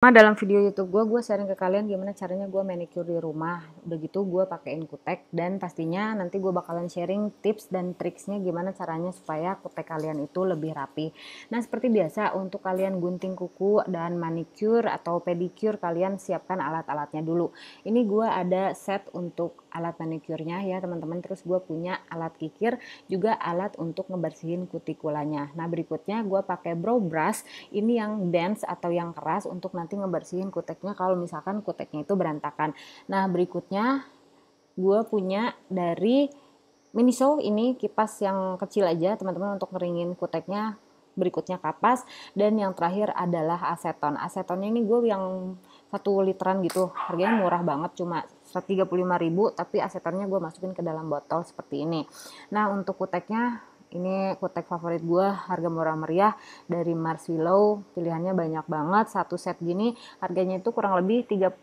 Dalam video YouTube gue sharing ke kalian gimana caranya gue manicure di rumah. Udah gitu gue pakein kutek dan pastinya nanti gue bakalan sharing tips dan triksnya gimana caranya supaya kutek kalian itu lebih rapi. Nah, seperti biasa untuk kalian gunting kuku dan manicure atau pedicure kalian siapkan alat-alatnya dulu. Ini gue ada set untuk alat manicure-nya ya teman-teman. Terus gue punya alat kikir juga alat untuk ngebersihin kutikulanya. Nah, berikutnya gue pakai brow brush. Ini yang dense atau yang keras untuk nanti ngebersihin kuteknya kalau misalkan kuteknya itu berantakan. Nah, berikutnya gue punya dari Miniso, ini kipas yang kecil aja teman-teman untuk ngeringin kuteknya. Berikutnya kapas, dan yang terakhir adalah aseton. Asetonnya ini gue yang 1 literan gitu, harganya murah banget, cuma 135.000, tapi asetonnya gue masukin ke dalam botol seperti ini. Nah, untuk kuteknya ini kutek favorit gue, harga murah meriah dari Mars Willow, pilihannya banyak banget. Satu set gini harganya itu kurang lebih 35.000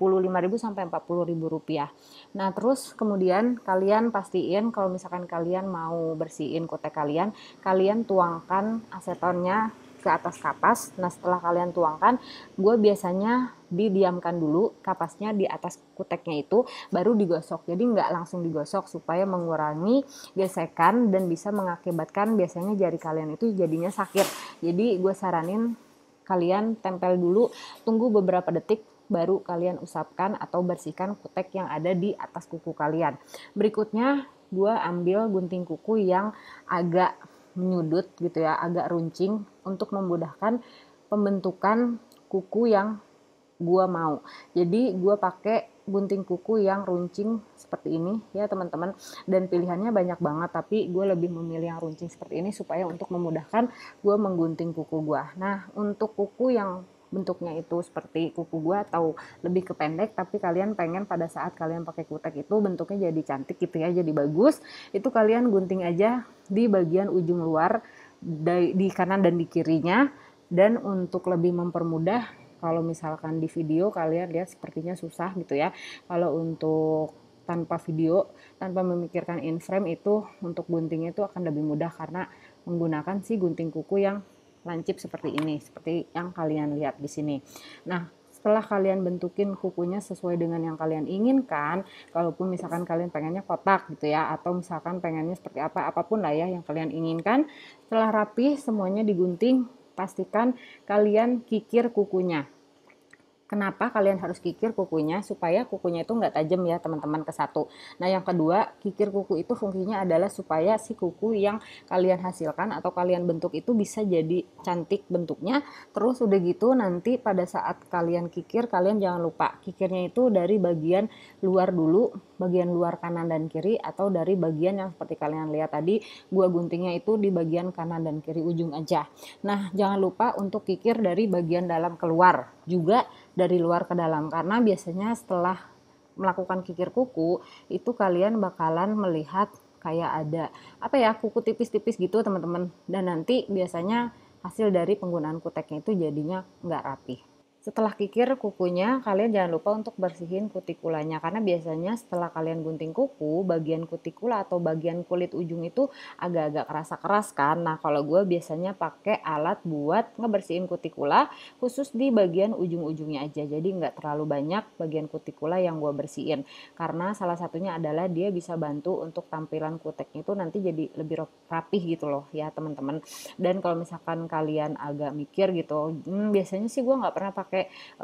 sampai 40.000 rupiah. Nah, terus kemudian kalian pastiin kalau misalkan kalian mau bersihin kutek kalian, kalian tuangkan asetonnya ke atas kapas. Nah, setelah kalian tuangkan, gue biasanya didiamkan dulu kapasnya di atas kuteknya itu, baru digosok. Jadi nggak langsung digosok supaya mengurangi gesekan dan bisa mengakibatkan biasanya jari kalian itu jadinya sakit. Jadi gue saranin kalian tempel dulu, tunggu beberapa detik, baru kalian usapkan atau bersihkan kutek yang ada di atas kuku kalian. Berikutnya gue ambil gunting kuku yang agak menyudut gitu ya, agak runcing untuk memudahkan pembentukan kuku yang gue mau. Jadi gue pakai gunting kuku yang runcing seperti ini ya teman-teman, dan pilihannya banyak banget, tapi gue lebih memilih yang runcing seperti ini supaya untuk memudahkan gue menggunting kuku gue. Nah, untuk kuku yang bentuknya itu seperti kuku gue atau lebih ke pendek, tapi kalian pengen pada saat kalian pakai kutek itu bentuknya jadi cantik gitu ya, jadi bagus, itu kalian gunting aja di bagian ujung luar di kanan dan di kirinya. Dan untuk lebih mempermudah, kalau misalkan di video kalian lihat sepertinya susah gitu ya, kalau untuk tanpa video, tanpa memikirkan in frame, itu untuk guntingnya itu akan lebih mudah karena menggunakan si gunting kuku yang lancip seperti ini, seperti yang kalian lihat di sini. Nah, setelah kalian bentukin kukunya sesuai dengan yang kalian inginkan, kalaupun misalkan kalian pengennya kotak gitu ya, atau misalkan pengennya seperti apa, apapun lah ya yang kalian inginkan, setelah rapi semuanya digunting, pastikan kalian kikir kukunya. Kenapa kalian harus kikir kukunya? Supaya kukunya itu nggak tajam ya teman-teman, ke satu. Nah, yang kedua, kikir kuku itu fungsinya adalah supaya si kuku yang kalian hasilkan atau kalian bentuk itu bisa jadi cantik bentuknya. Terus udah gitu nanti pada saat kalian kikir, kalian jangan lupa kikirnya itu dari bagian luar dulu, bagian luar kanan dan kiri, atau dari bagian yang seperti kalian lihat tadi, gua guntingnya itu di bagian kanan dan kiri ujung aja. Nah, jangan lupa untuk kikir dari bagian dalam keluar, juga dari luar ke dalam, karena biasanya setelah melakukan kikir kuku itu kalian bakalan melihat kayak ada apa ya, kuku tipis-tipis gitu teman-teman, dan nanti biasanya hasil dari penggunaan kuteknya itu jadinya nggak rapi. Setelah kikir kukunya, kalian jangan lupa untuk bersihin kutikulanya, karena biasanya setelah kalian gunting kuku, bagian kutikula atau bagian kulit ujung itu agak-agak kerasa keras kan. Nah, kalau gue biasanya pakai alat buat ngebersihin kutikula khusus di bagian ujung-ujungnya aja. Jadi nggak terlalu banyak bagian kutikula yang gue bersihin, karena salah satunya adalah dia bisa bantu untuk tampilan kuteknya itu nanti jadi lebih rapih gitu loh ya teman-teman. Dan kalau misalkan kalian agak mikir gitu, biasanya sih gue nggak pernah pakai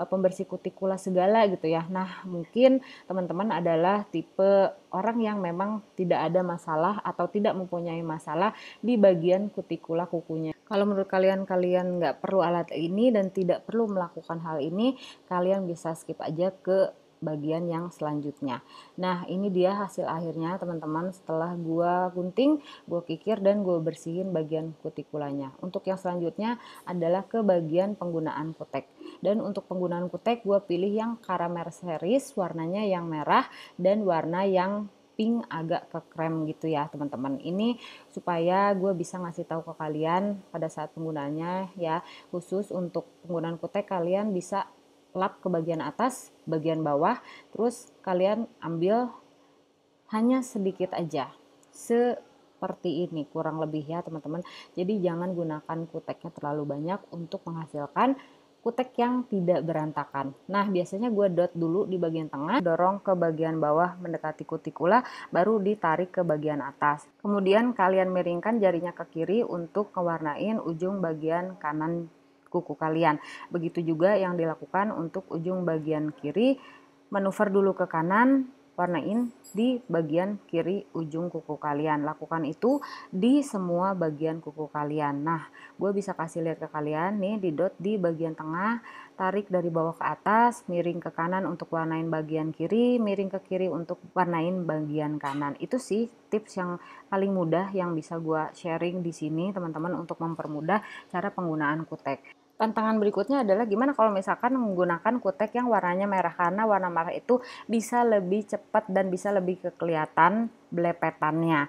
pembersih kutikula segala gitu ya. Nah, mungkin teman-teman adalah tipe orang yang memang tidak ada masalah atau tidak mempunyai masalah di bagian kutikula kukunya. Kalau menurut kalian, kalian nggak perlu alat ini dan tidak perlu melakukan hal ini, kalian bisa skip aja ke bagian yang selanjutnya. Nah, ini dia hasil akhirnya teman-teman setelah gua gunting, gua kikir, dan gua bersihin bagian kutikulanya. Untuk yang selanjutnya adalah ke bagian penggunaan kutek. Dan untuk penggunaan kutek gue pilih yang caramel series, warnanya yang merah dan warna yang pink agak ke krem gitu ya teman-teman. Ini supaya gue bisa ngasih tahu ke kalian pada saat penggunaannya ya. Khusus untuk penggunaan kutek, kalian bisa lap ke bagian atas, bagian bawah, terus kalian ambil hanya sedikit aja, seperti ini kurang lebih ya teman-teman. Jadi jangan gunakan kuteknya terlalu banyak untuk menghasilkan kutek yang tidak berantakan. Nah, biasanya gue dot dulu di bagian tengah, dorong ke bagian bawah mendekati kutikula, baru ditarik ke bagian atas. Kemudian kalian miringkan jarinya ke kiri untuk ngewarnain ujung bagian kanan kuku kalian. Begitu juga yang dilakukan untuk ujung bagian kiri, manuver dulu ke kanan, warnain di bagian kiri ujung kuku kalian. Lakukan itu di semua bagian kuku kalian. Nah, gue bisa kasih lihat ke kalian nih di dot di bagian tengah, tarik dari bawah ke atas, miring ke kanan untuk warnain bagian kiri, miring ke kiri untuk warnain bagian kanan. Itu sih tips yang paling mudah yang bisa gue sharing di sini teman-teman untuk mempermudah cara penggunaan kutek. Tantangan berikutnya adalah gimana kalau misalkan menggunakan kutek yang warnanya merah, karena warna merah itu bisa lebih cepat dan bisa lebih kelihatan belepetannya.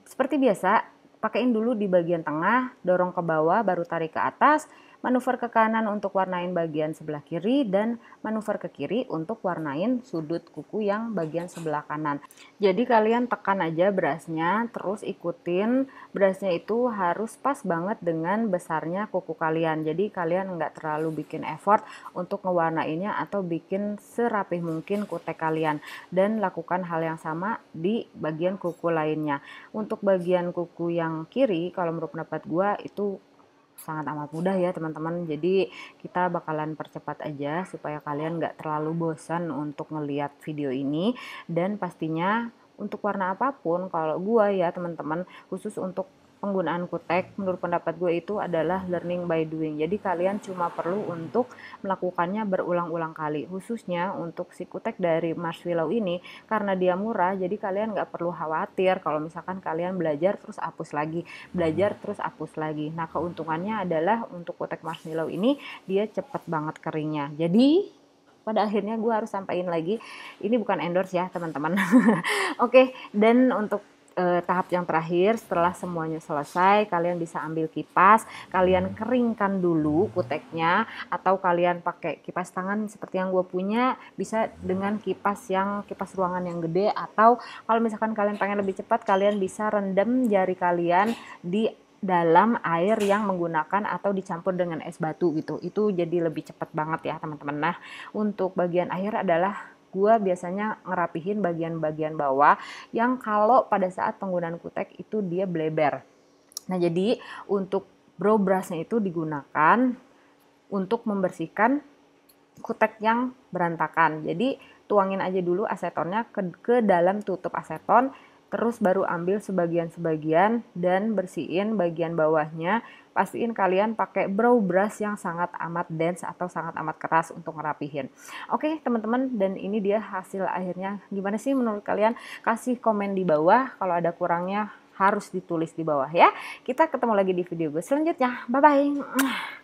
Seperti biasa, pakein dulu di bagian tengah, dorong ke bawah, baru tarik ke atas, manuver ke kanan untuk warnain bagian sebelah kiri, dan manuver ke kiri untuk warnain sudut kuku yang bagian sebelah kanan. Jadi kalian tekan aja berasnya, terus ikutin berasnya itu harus pas banget dengan besarnya kuku kalian. Jadi kalian nggak terlalu bikin effort untuk ngewarnainnya atau bikin serapih mungkin kutek kalian. Dan lakukan hal yang sama di bagian kuku lainnya. Untuk bagian kuku yang kiri, kalau menurut pendapat gue itu sangat amat mudah ya teman-teman. Jadi kita bakalan percepat aja supaya kalian nggak terlalu bosan untuk ngeliat video ini. Dan pastinya untuk warna apapun, kalau gue ya teman-teman, khusus untuk penggunaan kutek, menurut pendapat gue itu adalah learning by doing. Jadi kalian cuma perlu untuk melakukannya berulang-ulang kali. Khususnya untuk si kutek dari Marshmallow ini, karena dia murah, jadi kalian nggak perlu khawatir kalau misalkan kalian belajar terus hapus lagi, belajar terus hapus lagi. Nah, keuntungannya adalah untuk kutek Marshmallow ini dia cepet banget keringnya. Jadi pada akhirnya gue harus sampaikan lagi, ini bukan endorse ya teman-teman. Oke, dan untuk tahap yang terakhir, setelah semuanya selesai, kalian bisa ambil kipas, kalian keringkan dulu kuteknya, atau kalian pakai kipas tangan seperti yang gue punya, bisa dengan kipas ruangan yang gede, atau kalau misalkan kalian pengen lebih cepat, kalian bisa rendam jari kalian di dalam air yang menggunakan atau dicampur dengan es batu gitu. Itu jadi lebih cepat banget ya teman-teman. Nah, untuk bagian akhir adalah gue biasanya ngerapihin bagian-bagian bawah yang kalau pada saat penggunaan kutek itu dia bleber. Nah, jadi untuk brow brushnya itu digunakan untuk membersihkan kutek yang berantakan. Jadi tuangin aja dulu asetonnya ke dalam tutup aseton, terus baru ambil sebagian-sebagian dan bersihin bagian bawahnya. Pastiin kalian pakai brow brush yang sangat amat dense atau sangat amat keras untuk ngerapihin. Oke teman-teman, dan ini dia hasil akhirnya. Gimana sih menurut kalian? Kasih komen di bawah, kalau ada kurangnya harus ditulis di bawah ya. Kita ketemu lagi di video gue selanjutnya. Bye-bye.